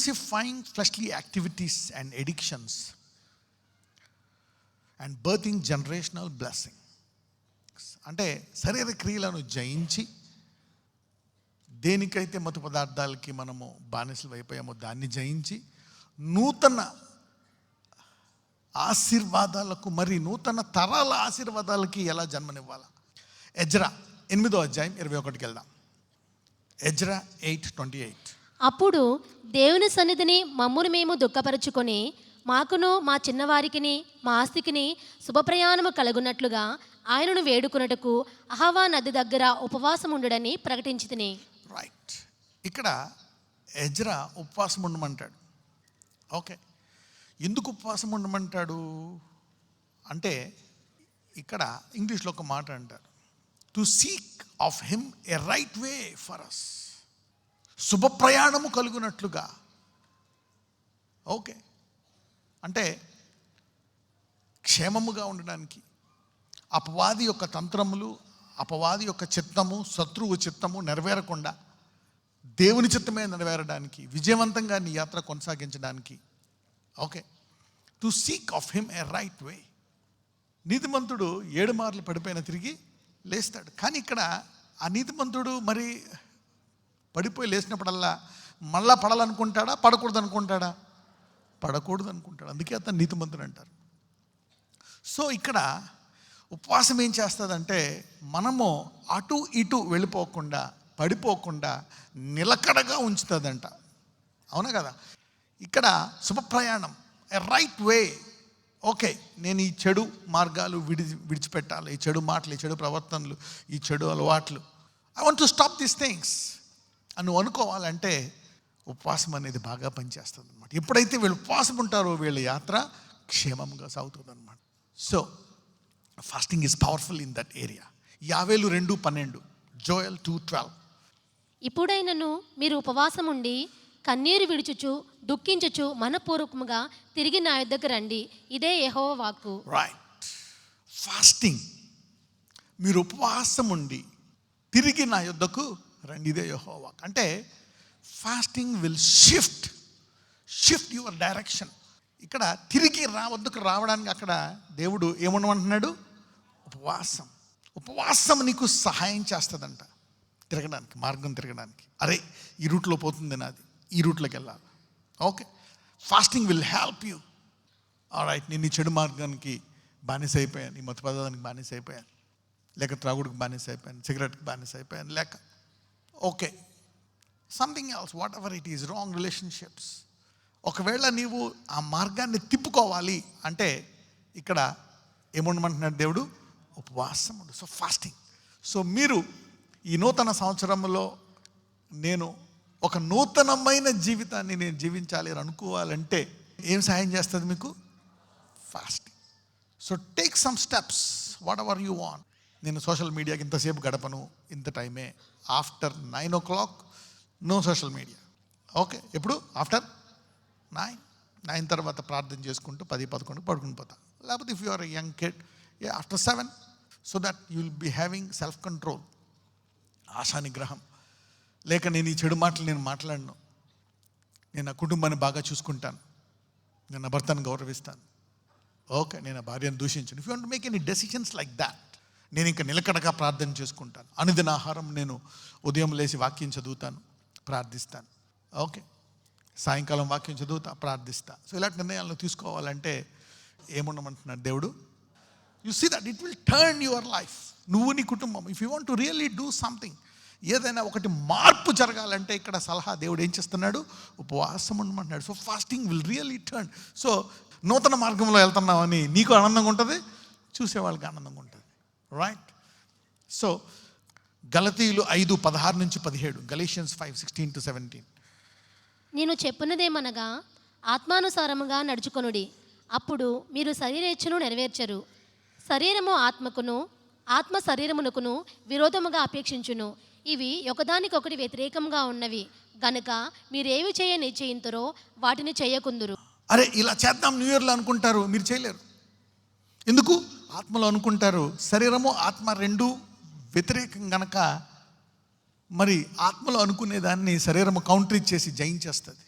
intensifying fleshly activities and addictions and birthing generational blessing. అంటే శరీర క్రియలను జయించి దేనికైతే మత్తు పదార్థాలకి మనము బానిసలు అయిపోయామో దాన్ని జయించి నూతన ఆశీర్వాదాలకు, మరి నూతన తరాల ఆశీర్వాదాలకి ఎలా జన్మనివ్వాలా? ఎజ్రా 8వ అధ్యాయం 21కి వెళ్దాం. ఎజ్రా 8:28. అప్పుడు దేవుని సన్నిధిని మమ్మును మేము దుఃఖపరుచుకొని మాకును మా చిన్నవారికిని మా ఆస్తికిని శుభప్రయాణము కలుగునట్లుగా ఆయనను వేడుకొనుటకు అహవా నది దగ్గర ఉపవాసం ఉండడని ప్రకటించితిని. రైట్. ఇక్కడ ఎజ్రా ఉపవాసం ఉండమంటాడు. ఓకే, ఎందుకు ఉపవాసం ఉండమంటాడు అంటే ఇక్కడ ఇంగ్లీష్లో ఒక మాట అంటారు, to seek of him a right way for us. శుభప్రయాణము కలుగునట్లుగా. ఓకే, అంటే క్షేమముగా ఉండడానికి, అపవాది యొక్క తంత్రములు, అపవాది యొక్క చిత్తము, శత్రువు చిత్తము నెరవేరకుండా దేవుని చిత్తమే నెరవేరడానికి, విజయవంతంగా నీ యాత్ర కొనసాగించడానికి. Okay, to seek of him a right వే. నీతిమంతుడు 7 మార్లు పడిపోయిన తిరిగి లేస్తాడు. కానీ ఇక్కడ ఆ నీతిమంతుడు మరి పడిపోయి లేచినప్పుడల్లా మళ్ళా పడాలనుకుంటాడా, పడకూడదు అనుకుంటాడా? పడకూడదు అనుకుంటాడు. అందుకే అతను నీతిమంతుడు అంటారు. సో ఇక్కడ ఉపవాసం ఏం చేస్తుందంటే మనము అటు ఇటు వెళ్ళిపోకుండా, పడిపోకుండా నిలకడగా ఉంచుతుందంట. అవునా కదా? ఇక్కడ శుభప్రయాణం, ఎ రైట్ వే. ఓకే, నేను ఈ చెడు మార్గాలు విడిచిపెట్టాలి, ఈ చెడు మాటలు, ఈ చెడు ప్రవర్తనలు, ఈ చెడు అలవాట్లు, I want to stop these things అని నువ్వు అనుకోవాలంటే ఉపవాసం అనేది బాగా పనిచేస్తుంది అనమాట. ఎప్పుడైతే వీళ్ళు ఉపవాసం ఉంటారో వీళ్ళ యాత్ర క్షేమంగా సాగుతుంది అనమాట. So fasting is powerful in that area. యావేలు 2:12, జోయల్ 2:12. ఇప్పుడైనను మీరు ఉపవాసం ఉండి కన్నీరు విడుచుచు దుఃఖించుచు మనపూర్వకముగా తిరిగి నా యొద్దకు రండి, ఇదే యెహోవా వాక్కు. రైట్. ఫాస్టింగ్, మీరు ఉపవాసం ఉండి తిరిగి నా యొద్దకు రండి, ఇదే యెహోవా వాక్కు. అంటే fasting will shift your direction. ఇక్కడ తిరిగి వద్దకు రావడానికి అక్కడ దేవుడు ఏమనమంటున్నాడు? ఉపవాసం నీకు సహాయం చేస్తుందంట తిరగడానికి, మార్గం తిరగడానికి. అరే, ఈ రూట్లో పోతుంది నాది, ఈ రూట్లోకి వెళ్ళాలి. Okay, fasting will help you. Alright, నేను ఈ చెడు మార్గానికి బానిస అయిపోయాను, ఈ మత్తు పదార్థానికి బానిస అయిపోయాను, లేక త్రాగుడికి బానిస అయిపోయాను, సిగరెట్కి బానిస అయిపోయాను, లేక okay something else, what ever it is, wrong relationships. ఒకవేళ నీవు ఆ మార్గాన్ని తిప్పుకోవాలి అంటే ఇక్కడ ఏముండమంటున్నాడు దేవుడు? ఉపవాసం ఉండు. So fasting. సో మీరు ఈ నూతన సంవత్సరంలో నేను ఒక నూతనమైన జీవితాన్ని నేను జీవించాలి అని అనుకోవాలంటే ఏం సహాయం చేస్తుంది మీకు? Fasting. So take some steps, whatever you want. నేను సోషల్ మీడియాకి ఇంతసేపు గడపను, ఇంత టైమే. After 9 o'clock no social media. Okay, ఎప్పుడు? ఆఫ్టర్ 9 తర్వాత ప్రార్థన చేసుకుంటూ 10-11 పడుకుని పోతా. లేకపోతే if you are a young kid, after 7, so that you will be having self control, ఆశా నిగ్రహం. లేక నేను ఈ చెడు మాటలు నేను మాట్లాడను, నేను నా కుటుంబాన్ని బాగా చూసుకుంటాను, నేను నా భర్తను గౌరవిస్తాను, ఓకే, నేను నా భార్యను దూషించను. If you want to make any decisions like that, నేను ఇంకా నిలకడగా ప్రార్థన చేసుకుంటాను. అనుదిన ఆహారం నేను ఉదయం లేచి వాక్యం చదువుతాను, ప్రార్థిస్తాను. ఓకే, సాయంకాలం వాక్యం చదువుతా, ప్రార్థిస్తా. సో ఇలాంటి నిర్ణయాలను తీసుకోవాలంటే ఏముండమంటున్నాడు దేవుడు? You see that it will turn your life. నువ్వు నీ కుటుంబం, if you want to really do something, ఏదైనా ఒకటి మార్పు జరగాలంటే ఇక్కడ సలహా దేవుడు ఏం చేస్తున్నాడు? ఉపవాసం ఉండమంటున్నాడు. So fasting will really turn. So నూతన మార్గంలో వెళ్తున్నామని నీకు ఆనందంగా ఉంటుంది, చూసేవాళ్ళకి ఆనందంగా ఉంటుంది. రైట్. సో గలతీయులు 5:16-17, గలేషియన్స్ 5:16-17. నేను చెప్పున్నదేమనగా ఆత్మానుసారముగా నడుచుకొనుడి, అప్పుడు మీరు శరీరేచ్ఛను నెరవేర్చరు. శరీరము ఆత్మకును, ఆత్మ శరీరమునకును విరోధముగా అపేక్షించును. ఇవి ఒకదానికొకటి వ్యతిరేకంగా ఉన్నవి గనుక మీరేవి చేయ నిశ్చయింతురో వాటిని చేయకుందురు. అరే ఇలా చేద్దాం న్యూ ఇయర్లో అనుకుంటారు, మీరు చేయలేరు. ఎందుకు? ఆత్మలో అనుకుంటారు. శరీరము ఆత్మ రెండు వ్యతిరేకం గనక మరి ఆత్మలో అనుకునేదాన్ని శరీరము కౌంటర్ ఇచ్చేసి జయించేస్తుంది.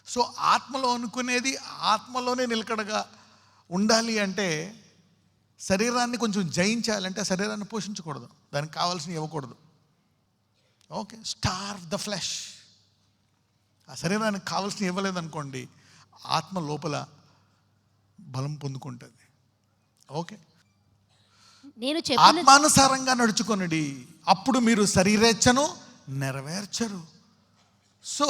సో ఆత్మలో అనుకునేది ఆత్మలోనే నిలకడగా ఉండాలి అంటే శరీరాన్ని కొంచెం జయించాలంటే శరీరాన్ని పోషించకూడదు, దానికి కావాల్సినవి ఇవ్వకూడదు. Okay, starve the flesh. ఆ శరీరానికి కావాల్సినవి ఇవ్వలేదనుకోండి, ఆత్మ లోపల బలం పొందుకుంటుంది. ఓకే, నేను చెప్పిన ఆత్మానుసారంగా నడుచుకొనుడి, అప్పుడు మీరు శరీరేచ్ఛను నెరవేర్చరు. సో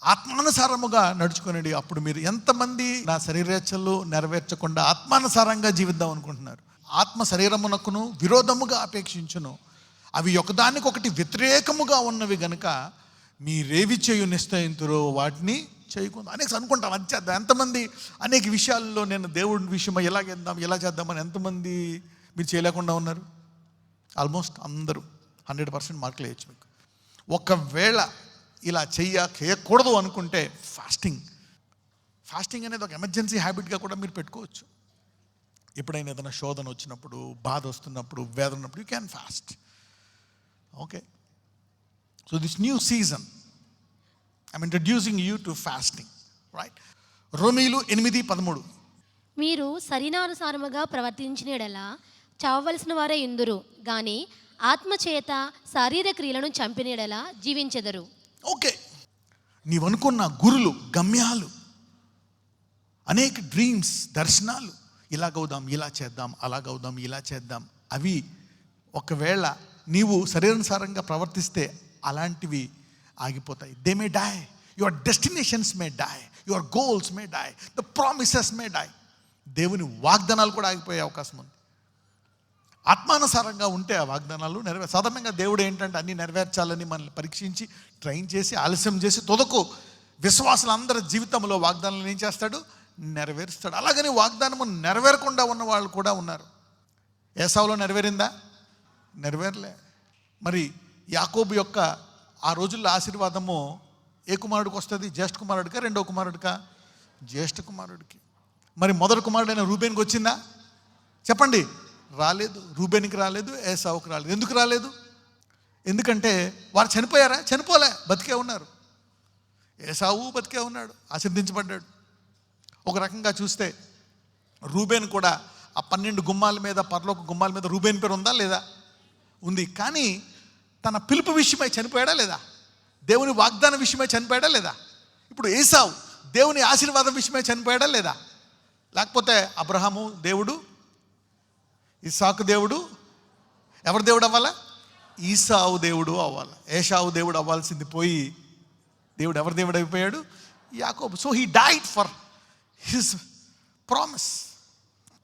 ఆత్మానుసారముగా నడుచుకొనుడి, అప్పుడు మీరు. ఎంతమంది నా శరీరేచ్ఛలు నెరవేర్చకుండా ఆత్మానుసారంగా జీవిద్దాం అనుకుంటున్నారు? ఆత్మ శరీరమునకును విరోధముగా అపేక్షించును, అవి ఒకదానికొకటి వ్యతిరేకముగా ఉన్నవి గనుక మీరేవి చేయు నిశ్చయింతురో వాటిని చేయకుండా. అనేక అనుకుంటాం అది చేద్దాం. ఎంతమంది అనేక విషయాల్లో నేను దేవుడి విషయమై ఎలా చేద్దామని ఎంతమంది మీరు చేయలేకుండా ఉన్నారు? ఆల్మోస్ట్ అందరూ 100% మార్కులు వేయచ్చు మీకు. ఒకవేళ ఇలా చేయకూడదు అనుకుంటే ఫాస్టింగ్ అనేది ఒక ఎమర్జెన్సీ హ్యాబిట్గా కూడా మీరు పెట్టుకోవచ్చు. ఎప్పుడైనా ఏదైనా శోధన వచ్చినప్పుడు, బాధ వస్తున్నప్పుడు, వేదన ఉన్నప్పుడు you can fast. Okay, so this new season I'm introducing you to fasting, right? రోమీలు 8:13. మీరు శరీరానుసారముగా ప్రవర్తించిన యెడల చావవలసిన వారే ఇందురు గాని ఆత్మచేత శారీర క్రియలను చంపిన యెడల జీవించెదరు. ఓకే, నీవనుకున్న గురులు, గమ్యాలు, అనేక డ్రీమ్స్, దర్శనాలు, ఇలాగవుదాం, ఇలా చేద్దాం, అలాగవుదాం, ఇలా చేద్దాం, అవి ఒకవేళ నీవు శరీరానుసారంగా ప్రవర్తిస్తే అలాంటివి ఆగిపోతాయి. They may die, your destinations may die, your goals may die, the promises may die. దేవుని వాగ్దానాలు కూడా ఆగిపోయే అవకాశం ఉంది. ఆత్మానుసారంగా ఉంటే ఆ వాగ్దానాలు సాధారణంగా దేవుడు ఏంటంటే అన్నీ నెరవేర్చాలని మనల్ని పరీక్షించి ట్రైన్ చేసి ఆలస్యం చేసి తొదకు విశ్వాసులందరి జీవితంలో వాగ్దానాలను ఏం చేస్తాడు? నెరవేరుస్తాడు. అలాగని వాగ్దానము నెరవేరకుండా ఉన్న వాళ్ళు కూడా ఉన్నారు. ఏసావులో నెరవేరిందా? నెరవేరలే. మరి యాకోబు యొక్క ఆ రోజుల్లో ఆశీర్వాదము ఏ కుమారుడికి వస్తుంది? జ్యేష్ఠ కుమారుడికా, రెండో కుమారుడికా? జ్యేష్ఠ కుమారుడికి. మరి మొదటి కుమారుడైన రూబేన్కి వచ్చిందా? చెప్పండి. రాలేదు. రూబేన్కి రాలేదు, ఏసావుకి రాలేదు. ఎందుకు రాలేదు? ఎందుకంటే వారు చనిపోయారా? చనిపోలే, బతికే ఉన్నారు. ఏసావు బతికే ఉన్నాడు, ఆశీర్దించబడ్డాడు. ఒక రకంగా చూస్తే రూబేన్ కూడా ఆ 12 గుమ్మాల మీద, పరలోక గుమ్మాల మీద రూబేన్ పేరు ఉందా లేదా? ఉంది. కానీ తన పిలుపు విషయమై చనిపోయాడా లేదా? దేవుని వాగ్దాన విషయమై చనిపోయాడా లేదా? ఇప్పుడు ఏసావు దేవుని ఆశీర్వాదం విషయమై చనిపోయాడా లేదా? లేకపోతే అబ్రహాము దేవుడు, ఇస్సాకు దేవుడు, ఎవరి దేవుడు అవ్వాలా? ఈసావు దేవుడు అవ్వాలి. ఏసావు దేవుడు అవ్వాల్సింది పోయి దేవుడు ఎవరి దేవుడు అయిపోయాడు? యాకోబు. So he died for his promise.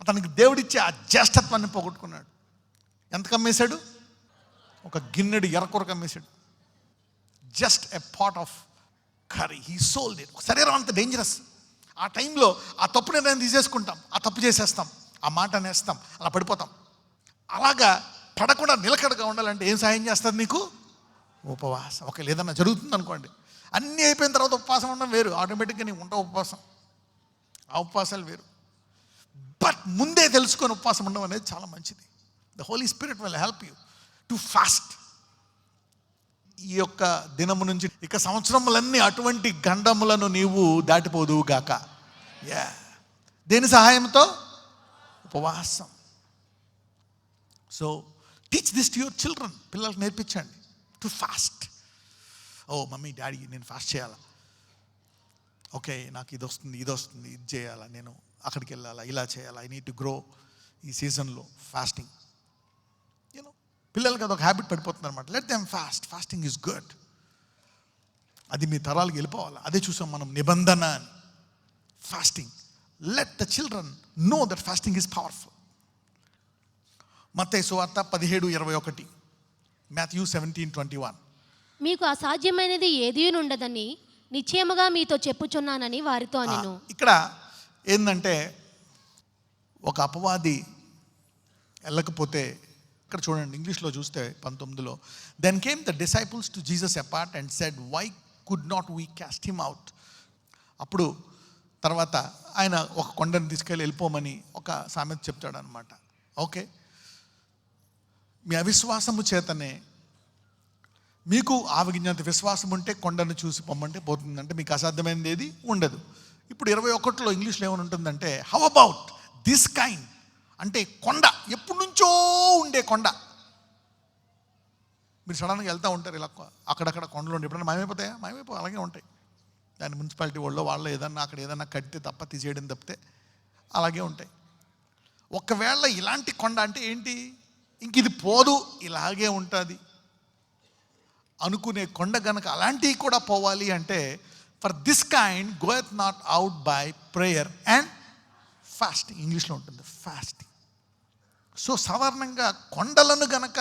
అతనికి దేవుడిచ్చే ఆ జ్యేష్ఠత్వాన్ని పోగొట్టుకున్నాడు. ఎంత కమ్మేశాడు? ఒక గిన్నెడు ఎర్రకూర కమ్మేశాడు. Just a pot of curry he sold it. శరీరం అంత డేంజరస్. ఆ టైంలో ఆ తప్పు నిర్ణయం తీసేసుకుంటాం, ఆ తప్పు చేసేస్తాం, ఆ మాట అనేస్తాం, అలా పడిపోతాం. అలాగా పడకుండా నిలకడగా ఉండాలంటే ఏం సహాయం చేస్తుంది నీకు? ఉపవాసం. ఒకవేళ ఏదన్నా జరుగుతుంది అనుకోండి, అన్నీ అయిపోయిన తర్వాత ఉపవాసం ఉండడం వేరు, ఆటోమేటిక్గా నీకు ఉంటావు ఉపవాసం, ఆ ఉపవాసాలు వేరు. బట్ ముందే తెలుసుకొని ఉపవాసం ఉండడం అనేది చాలా మంచిది. The Holy Spirit will help you to fast. ఈ యొక్క దినము నుంచి ఇక సంవత్సరములన్నీ అటువంటి గండములను నీవు దాటిపోదువు గాక. దేని సహాయంతో? ఉపవాసం. So teach this to your children. పిల్లలకు నేర్పించండి టు ఫాస్ట్. ఓ మమ్మీ, డాడీ, నేను ఫాస్ట్ చేయాలా? ఓకే, నాకు ఇది వస్తుంది, ఇది చేయాలా, నేను అక్కడికి వెళ్ళాలా, ఇలా చేయాలా, ఐ నీడ్ టు గ్రో. ఈ సీజన్లో ఫాస్టింగ్, యూనో, పిల్లలకి అదొక హ్యాబిట్ పడిపోతుంది అనమాట. Let them fast. Fasting is good. అది మీ తరాలకు వెళ్ళిపోవాలి. అదే చూసాం మనం, నిబంధన అని. Fasting. Let the children know that fasting is powerful. మత్తయి సువార్త 17:21, మాథ్యూ 17:21. మీకు అసాధ్యమైనది ఏదీ ఉండదని నిశ్చయముగా మీతో చెప్పుచున్నానని వారితో అనెను. ఇక్కడ ఏంటంటే ఒక అపవాది వెళ్ళకపోతే, ఇక్కడ చూడండి ఇంగ్లీష్లో చూస్తే 19లో, then came the disciples to Jesus apart and said, why could not we cast him out. అప్పుడు తర్వాత ఆయన ఒక కొండను తీసుకెళ్ళి వెళ్ళిపోమని ఒక సామెత చెప్తాడు అనమాట. ఓకే, మీ అవిశ్వాసము చేతనే మీకు ఆవగింజంత విశ్వాసం ఉంటే కొండను చూసి పొమ్మంటే పోతుందంటే మీకు అసాధ్యమైనది ఏది ఉండదు. ఇప్పుడు 21లో ఇంగ్లీష్లో ఏమైనా ఉంటుందంటే హౌ అబౌట్ దిస్ కైండ్, అంటే కొండ, ఎప్పటి నుంచో ఉండే కొండ. మీరు సడన్గా వెళ్తూ ఉంటారు, ఇలా అక్కడక్కడ కొండలు ఉండి ఎప్పుడైనా మాయమైపోతాయా? మాయమైపో అలాగే ఉంటాయి. దాని మున్సిపాలిటీ వాళ్ళు ఏదన్నా అక్కడ ఏదన్నా కడితే తప్ప తీసేయడం తప్పితే అలాగే ఉంటాయి. ఒకవేళ ఇలాంటి కొండ అంటే ఏంటి, ఇంక ఇది పోదు ఇలాగే ఉంటుంది అనుకునే కొండ గనక అలాంటివి కూడా పోవాలి అంటే for this kind goeth not out by prayer and fasting, ఇంగ్లీష్లో ఉంటుంది ఫాస్టింగ్. సో సాధారణంగా కొండలను గనక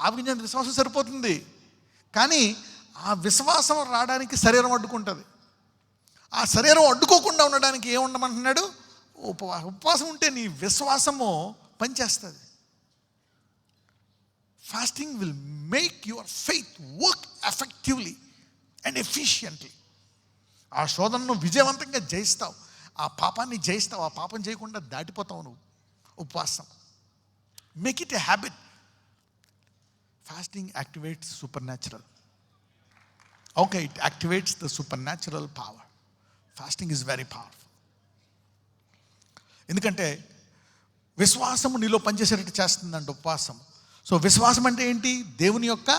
ఆవగింజంత విశ్వాసం సరిపోతుంది, కానీ ఆ విశ్వాసం రావడానికి శరీరం అడ్డుకుంటుంది. ఆ శరీరం అడ్డుకోకుండా ఉండడానికి ఏముండమంటున్నాడు? ఉపవాసం ఉంటే నీ విశ్వాసము పనిచేస్తుంది. Fasting will make your faith work effectively and efficiently. ఆ శోధనను విజయవంతంగా జయిస్తావు, ఆ పాపాన్ని జయిస్తావు, ఆ పాపం చేయకుండా దాటిపోతావు నువ్వు. ఉపవాసం make it a habit. Fasting activates super natural. Okay, it activates the super natural power. Fasting is very powerful. ఎందుకంటే విశ్వాసము నీలో పనిచేసేటట్టు చేస్తుందంట ఉపవాసం. సో విశ్వాసం అంటే ఏంటి? దేవుని యొక్క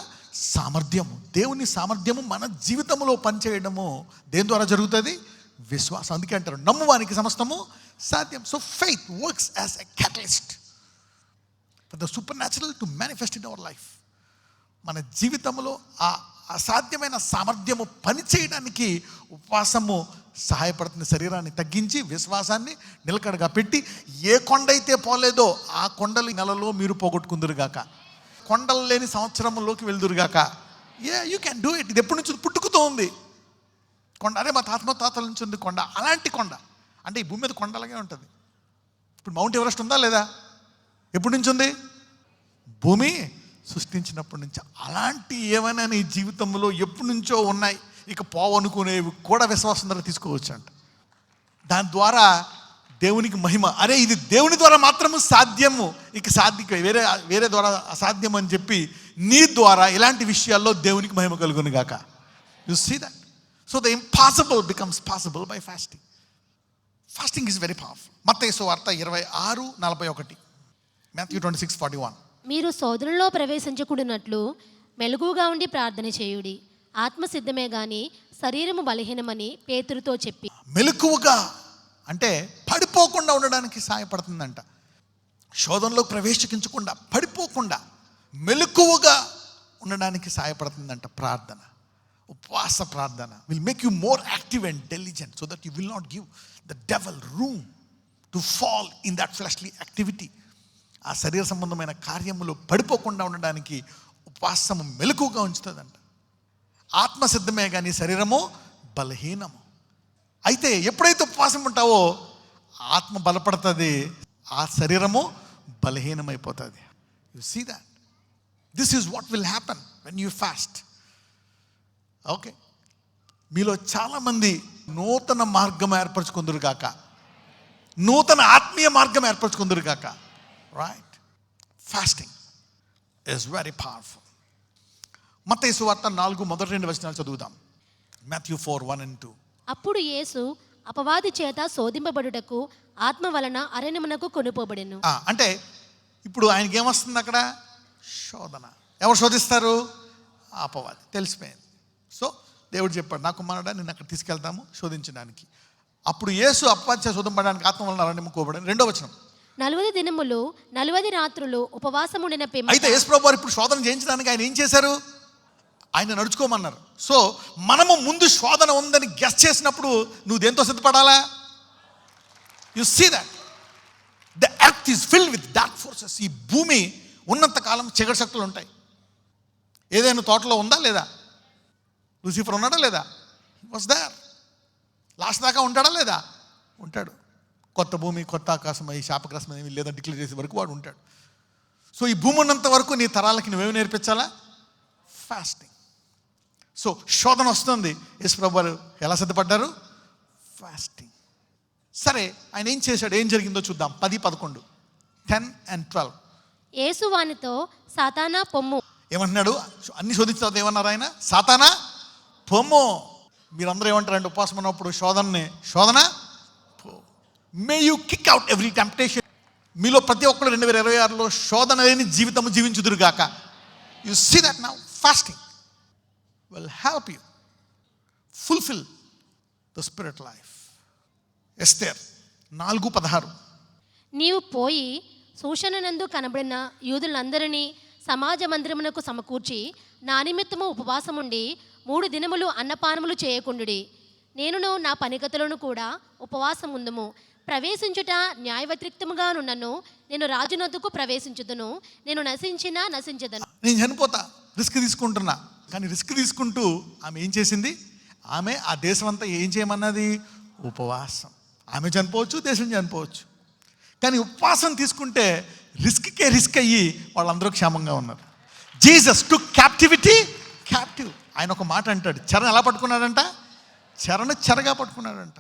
సామర్థ్యము. దేవుని సామర్థ్యము మన జీవితంలో పనిచేయడము దేని ద్వారా జరుగుతుంది? విశ్వాసం. అందుకే అంటారు నమ్మువానికి సమస్తము సాధ్యం. So faith works as a catalyst for the super natural to manifest in our life. మన జీవితంలో ఆ అసాధ్యమైన సామర్థ్యము పనిచేయడానికి ఉపవాసము సహాయపడుతుంది. శరీరాన్ని తగ్గించి విశ్వాసాన్ని నిలకడగా పెట్టి ఏ కొండ అయితే పోలేదో ఆ కొండలు నెలలో మీరు పోగొట్టుకుందురుగాక, కొండలు లేని సంవత్సరంలోకి వెళ్దురుగాక. You can do it. ఇది ఎప్పటి నుంచి పుట్టుకుతూ ఉంది కొండ. అదే మా తాతల నుంచి ఉంది కొండ. అలాంటి కొండ అంటే ఈ భూమి మీద కొండ అలాగే ఉంటుంది. ఇప్పుడు మౌంట్ ఎవరెస్ట్ ఉందా లేదా? ఎప్పటి నుంచి ఉంది? భూమి సృష్టించినప్పటి నుంచి. అలాంటి ఏమైనా నీ జీవితంలో ఎప్పటి నుంచో ఉన్నాయి, ఇక పోవనుకునేవి కూడా విశ్వాసం ద్వారా తీసుకోవచ్చు అంట. దాని ద్వారా దేవునికి మహిమ. అరే ఇది దేవుని ద్వారా మాత్రము సాధ్యము, ఇక సాధ్యం వేరే ద్వారా అసాధ్యం అని చెప్పి నీ ద్వారా ఇలాంటి విషయాల్లో దేవునికి మహిమ కలుగును గాక. You see that. So the impossible becomes possible by fasting. Fasting is very powerful. మత్తయి సువార్త 26:41, మాథ్యూ 26:41. మీరు శోధనలో ప్రవేశించకూడనట్లు మెలకువగా ఉండి ప్రార్థన చేయుడి. ఆత్మసిద్ధమే గాని శరీరము బలహీనమని పేతురుతో చెప్పి. మెలకువగా అంటే పడిపోకుండా ఉండడానికి సహాయపడుతుందంట. శోధనలో ప్రవేశించకుండా పడిపోకుండా మెలకువగా ఉండడానికి సహాయపడుతుందంట ప్రార్థన. ఉపవాస ప్రార్థన will make you more active and diligent so that you will not give the devil room to fall in that fleshly activity. ఆ శరీర సంబంధమైన కార్యములో పడిపోకుండా ఉండడానికి ఉపవాసము మెలకువగా ఉంచుతుందంట. ఆత్మసిద్ధమే కానీ శరీరము బలహీనము. అయితే ఎప్పుడైతే ఉపవాసం ఉంటావో ఆత్మ బలపడుతుంది, ఆ శరీరము బలహీనమైపోతుంది. You see that. This is what will happen when you fast. Okay, మీలో చాలామంది నూతన మార్గం ఏర్పరచుకుందరు కాక, నూతన ఆత్మీయ మార్గం ఏర్పరచుకుందరు కాక. Right, fasting is very powerful. మత్తయి సువార్త 4:1-2 చదువుదాం. మాథ్యూ 4:1-2. అప్పుడు యేసు అపవాది చేత శోధింపబడుటకు ఆత్మ వలన అరణ్యమునకు కొనుపోబడెను. అంటే ఇప్పుడు ఆయనకి ఏమొస్తుంది అక్కడ? శోధన. ఎవరు శోధిస్తారు? అపవాది. తెలిసిపోయింది. సో దేవుడు చెప్పాడు, నా కుమారుడా నిన్ను అక్కడ తీసుకెళ్తాము శోధించడానికి. అప్పుడు యేసు అపవాది చేత శోధింపడానికి ఆత్మ వలన అరణ్యముకు కొనుపోబడెను. 2వ వచనం. 40 దినములు 40 రాత్రులు ఉపవాసముండిన పిమ్మట. అయితే యేసు ప్రభువు వారు ఇప్పుడు శోధన చేయించడానికి ఆయన ఏం చేశారు? ఆయన నడుచుకోమన్నారు. సో మనము ముందు శోధన ఉందని గెస్ చేసినప్పుడు నువ్వు దేంతో సిద్ధపడాలా? You see that the earth is filled with dark forces. ఈ భూమి ఉన్నంత కాలం చీకటి శక్తులు ఉంటాయి. ఏదైనా తోటలో ఉందా లేదా? లూసిఫర్ ఉన్నాడా లేదా? Was there. లాస్ట్ దాకా ఉంటాడా లేదా? ఉంటాడు. కొత్త భూమి కొత్త ఆకాశం ఈ శాపగ్రస్తం ఏమి లేదా డిక్లేర్ చేసే వరకు వాడు ఉంటాడు. సో ఈ భూమి ఉన్నంత వరకు నీ తరాలకి నువ్వేమి నేర్పించాలా? ఫాస్టింగ్. సో శోధన వస్తుంది. యేసు ప్రభు వారు ఎలా సిద్ధపడ్డారు? ఫాస్టింగ్. సరే, ఆయన ఏం చేశాడు, ఏం జరిగిందో చూద్దాం. 10, 11, 10 and 12. యేసు వానితో సాతానా పొమ్ము. ఏమంటున్నాడు? అన్ని శోధించిన తర్వాత ఏమన్నారు ఆయన? సాతానా పొమ్మో. మీరందరూ ఏమంటారంటే ఉపవాసం ఉన్నప్పుడు శోధన పో. May you kick out every temptation. మీలో ప్రతి ఒక్కరు 2026లో శోధన లేని జీవితము జీవించుదురుగాక. You see that now fasting will help you fulfil the spirit life. Esther 4:16. నీవు పోయి సూషణనందు కనబడిన యూదులందరినీ సమాజ మందిరమునకు సమకూర్చి నా నిమిత్తము ఉపవాసముండి 3 దినములు అన్నపానములు చేయకుండుడి. నేనును నా పనిగతులను కూడా ఉపవాసం ఉందుము. ప్రవేశించుట న్యాయవ్యతిరిక్తముగానున్నను నేను రాజునొద్దకు ప్రవేశించుదును. నేను నశించదను. నేను చనిపోతా, రిస్క్ తీసుకుంటున్నా. కానీ రిస్క్ తీసుకుంటూ ఆమె ఏం చేసింది? ఆమె ఆ దేశం అంతా ఏం చేయమన్నది? ఉపవాసం. ఆమె చనిపోవచ్చు, దేశం చనిపోవచ్చు. కానీ ఉపవాసం తీసుకుంటే రిస్క్కే రిస్క్ అయ్యి వాళ్ళందరూ క్షేమంగా ఉన్నారు. Jesus to captive. ఆయన ఒక మాట అంటాడు. చెరను ఎలా పట్టుకున్నాడంట? చెరగా పట్టుకున్నాడంట.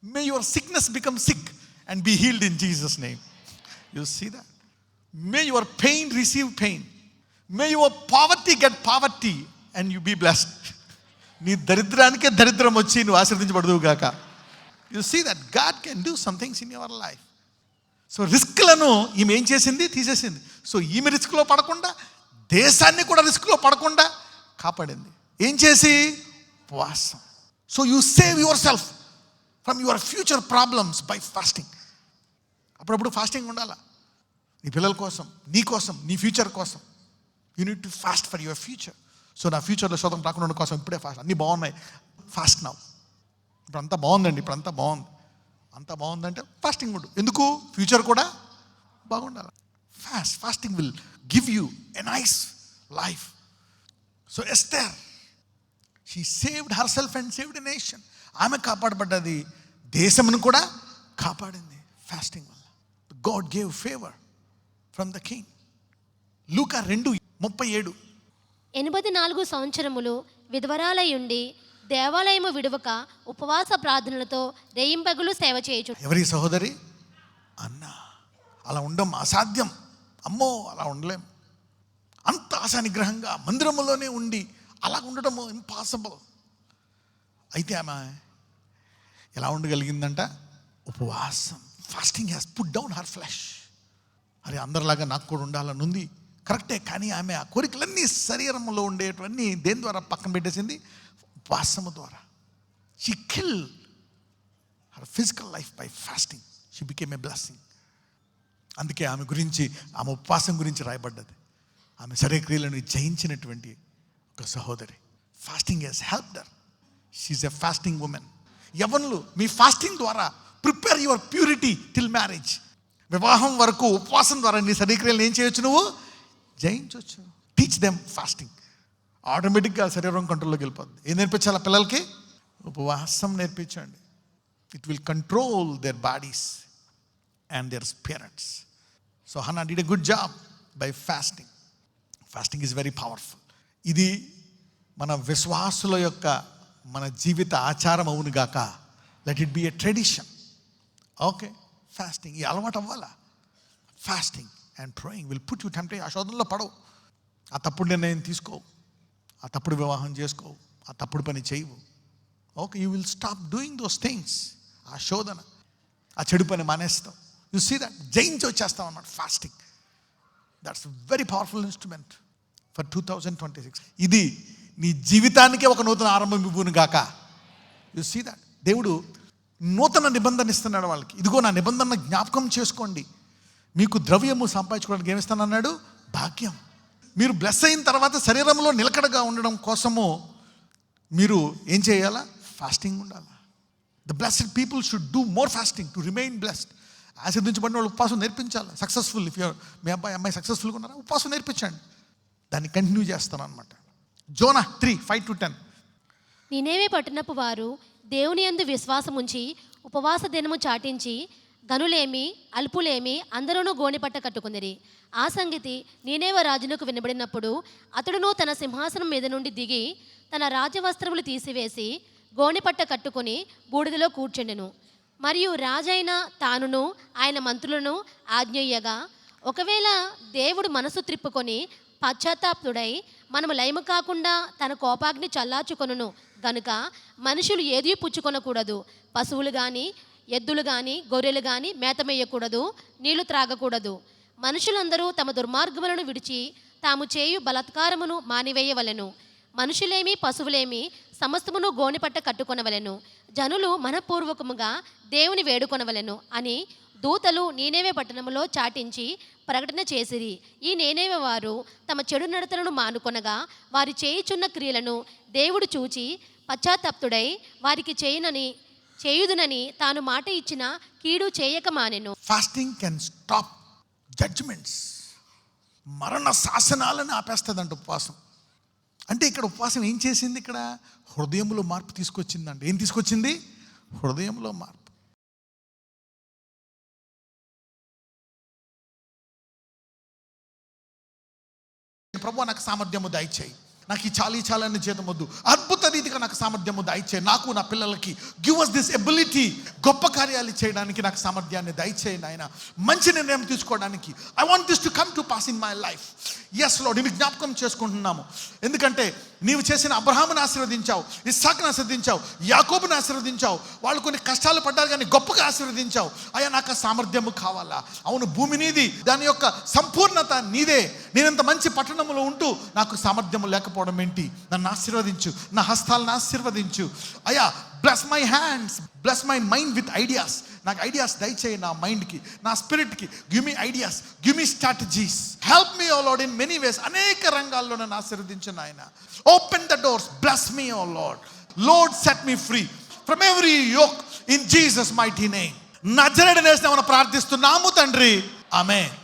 May your sickness become sick and be healed in Jesus name. You see that. May your pain receive pain. May your poverty get poverty and you be blessed. నీ దరిద్రానికే దరిద్రం వచ్చి నువ్వు ఆశీర్వదించబడదువు గాక. You see that God can do some things in your life. So రిస్క్లను ఈమె ఏం చేసింది? తీసేసింది. సో ఈమె రిస్క్లో పడకుండా, దేశాన్ని కూడా రిస్క్లో పడకుండా కాపాడింది. ఏం చేసి? ఉపవాసం. So you save your self from your future problems by fasting. అప్పుడప్పుడు ఫాస్టింగ్ ఉండాలా, నీ పిల్లల కోసం, నీ కోసం, నీ ఫ్యూచర్ కోసం. You need to fast for your future. So నా ఫ్యూచర్లో శోధన రాకుండా ఉండడం కోసం ఇప్పుడే ఫాస్ట్. అన్నీ బాగున్నాయి, ఫాస్ట్ నౌ. ఇప్పుడు అంతా బాగుందండి, ఇప్పుడు అంతా బాగుంది. అంతా బాగుందంటే ఫాస్టింగ్ ఉండు. ఎందుకు? ఫ్యూచర్ కూడా బాగుండాలి. Fasting will give you a nice life. So Esther, she saved herself and saved a nation. ఆమె కాపాడబడ్డది, దేశమును కూడా కాపాడింది ఫాస్టింగ్ వల్ల. God gave favour from the king. లూకా 2:37. 84 సంవత్సరములు విధవరాలయుండి దేవాలయము విడువక ఉపవాస ప్రార్థనలతో రేయింపగలు సేవ చేయొచ్చు. ఎవరి సహోదరి? అన్న. అలా ఉండడం అసాధ్యం. అమ్మో, అలా ఉండలేం. అంత ఆశానిగ్రహంగా మందిరంలోనే ఉండి అలా ఉండడము ఇంపాసిబుల్. అయితే ఆమె ఎలా ఉండగలిగిందంట? ఉపవాసం. Fasting has put down her flesh. అరే, అందరిలాగా నాకు కూడా ఉండాలని ఉంది, కరెక్టే. కానీ ఆమె ఆ కోరికలన్నీ, శరీరంలో ఉండేటివన్నీ దేని ద్వారా పక్కన పెట్టేసింది? ఉపవాసము ద్వారా. She kill her physical life by fasting. She became a blessing. అందుకే ఆమె గురించి, ఆమె ఉపవాసం గురించి రాయబడ్డది. ఆమె శరీర క్రియలను జయించినటువంటి ఒక సహోదరి. Fasting has helped her. She's a fasting women. యవ్వనులు, మీ ఫాస్టింగ్ ద్వారా prepare your purity till marriage. వివాహం వరకు ఉపవాసం ద్వారా నీ శరీర క్రియలను ఏం చేయొచ్చు? నువ్వు జయించవచ్చు. Teach them fasting. ఆటోమేటిక్గా శరీరం కంట్రోల్లోకి వెళ్ళిపోద్ది. ఏం నేర్పించాలి పిల్లలకి? ఉపవాసం నేర్పించండి. It will control their bodies and their spirits. So Hannah did a good job by fasting. Fasting is very powerful. ఇది మన విశ్వాసుల యొక్క, మన జీవిత ఆచారం అవును గాక. Let it be a tradition. Okay, fasting ఈ అలవాటు అవ్వాలా. Fasting and praying will put you temptation. ఆ శోధనలో పడవు. ఆ తప్పుడు నిర్ణయం తీసుకోవు, ఆ తప్పుడు వివాహం చేసుకోవు, ఆ తప్పుడు పని చేయవు. Okay, you will stop doing those things. ఆ శోధన, ఆ చెడు పని మానేస్తాం. You see that. జయించి వచ్చేస్తాం అన్నమాట fasting. That's very powerful instrument for 2026. ఇది నీ జీవితానికే ఒక నూతన ఆరంభం ఇవ్వును గాక. You see that. దేవుడు నూతన నిబంధన ఇస్తున్నాడు వాళ్ళకి. ఇదిగో నా నిబంధన జ్ఞాపకం చేసుకోండి. మీకు ద్రవ్యము సంపాదించుకోవడానికి ఏమిస్తానన్నాడు? భాగ్యం. మీరు బ్లెస్ అయిన తర్వాత శరీరంలో నిలకడగా ఉండడం కోసము మీరు ఏం చేయాలా? ఫాస్టింగ్ ఉండాలి. The blessed people should do more fasting to remain blessed. ఆశీర్వదించబడిన వాళ్ళు ఉపవాసం నేర్పించాలి. సక్సెస్ఫుల్. ఇఫ్ యూర్ మీ అమ్మాయి సక్సెస్ఫుల్గా ఉన్నారా, ఉపవాసం నేర్పించండి. దాన్ని కంటిన్యూ చేస్తాను అనమాట. జోనా 3:5-10. నినేవే పట్టణపు వారు దేవుని యందు విశ్వాసముంచి ఉపవాస దినము చాటించి గనులేమి అల్పులేమి అందరూ గోనెపట్ట కట్టుకుందిరి. ఆ సంగతి నీనేవ రాజునకు వినబడినప్పుడు అతడును తన సింహాసనం మీద నుండి దిగి తన రాజవస్త్రములు తీసివేసి గోనెపట్ట కట్టుకొని బూడిదలో కూర్చుండెను. మరియు రాజైన తానును ఆయన మంత్రులను ఆజ్ఞయ్యగా, ఒకవేళ దేవుడు మనసు త్రిప్పుకొని పశ్చాత్తాపుడై మనము లయము కాకుండా తన కోపాగ్ని చల్లార్చుకొనును గనుక మనుషులు ఏదీ పుచ్చుకొనకూడదు. పశువులు కానీ ఎద్దులు కానీ గొర్రెలు కానీ మేతమేయకూడదు, నీళ్లు త్రాగకూడదు. మనుషులందరూ తమ దుర్మార్గములను విడిచి తాము చేయు బలాత్కారమును మానివేయవలెను. మనుషులేమి పశువులేమి సమస్తమును గోనిపట్ట కట్టుకొనవలెను. జనులు మనపూర్వకముగా దేవుని వేడుకొనవలెను అని దూతలు నీనేవే పట్టణములో చాటించి ప్రకటన చేసిరి. ఈ నీనేవే వారు తమ చెడు నడతలను మానుకొనగా వారి చేయుచున్న క్రియలను దేవుడు చూచి పశ్చాత్తాప్తుడై వారికి చేయుదునని తాను మాట ఇచ్చిన కీడు చేయక మానెను. Fasting can stop judgements. మరణ శాసనాలను ఆపేస్తుందంట ఉపవాసం. అంటే ఇక్కడ ఉపవాసం ఏం చేసింది? ఇక్కడ హృదయంలో మార్పు తీసుకొచ్చిందంట. ఏం తీసుకొచ్చింది? హృదయంలో మార్పు. ప్రభువా నాకు సామర్థ్యము దయచేయి, నాకు ఈ చాలని జీతం వద్దు, అద్భుత రీతిగా నాకు సామర్థ్యము దయచేయి, నాకు నా పిల్లలకి గివ్ అస్ దిస్ ఎబిలిటీ, గొప్ప కార్యాలు చేయడానికి నాకు సామర్థ్యాన్ని దయచేయి నాయన, మంచి నిర్ణయం తీసుకోవడానికి. I want this to come to pass in my life. Yes Lord, ఇవి జ్ఞాపకం చేసుకుంటున్నాము. ఎందుకంటే నీవు చేసిన అబ్రహామును ఆశీర్వదించావు, ఇస్సాకును ఆశీర్వదించావు, యాకోబును ఆశీర్వదించావు. వాళ్ళు కొన్ని కష్టాలు పడ్డారు కానీ గొప్పగా ఆశీర్వదించావు. అయ్యా నాకు ఆ సామర్థ్యము కావాలా? అవును, భూమి నీది, దాని యొక్క సంపూర్ణత నీదే. నేనంత మంచి పట్టణంలో ఉంటూ నాకు సామర్థ్యము లేకపోవడం ఏంటి? నన్ను ఆశీర్వదించు, నా హస్తాలను ఆశీర్వదించు. అయ్యా bless my hands, bless my mind with ideas. నాకు ఐడియాస్ దయచేయి, నా మైండ్కి, నా స్పిరిట్కి. Give me ideas, give me strategies, help me O Lord in many ways. అనేక రంగాల్లో నన్ను ఆశీర్వదించు నాయన. Open the doors, bless me O Lord. Lord set me free from every yoke in Jesus mighty name. నజరేయుడైన యేసునామమున ప్రార్థిస్తున్నాము తండ్రి, ఆమేన్.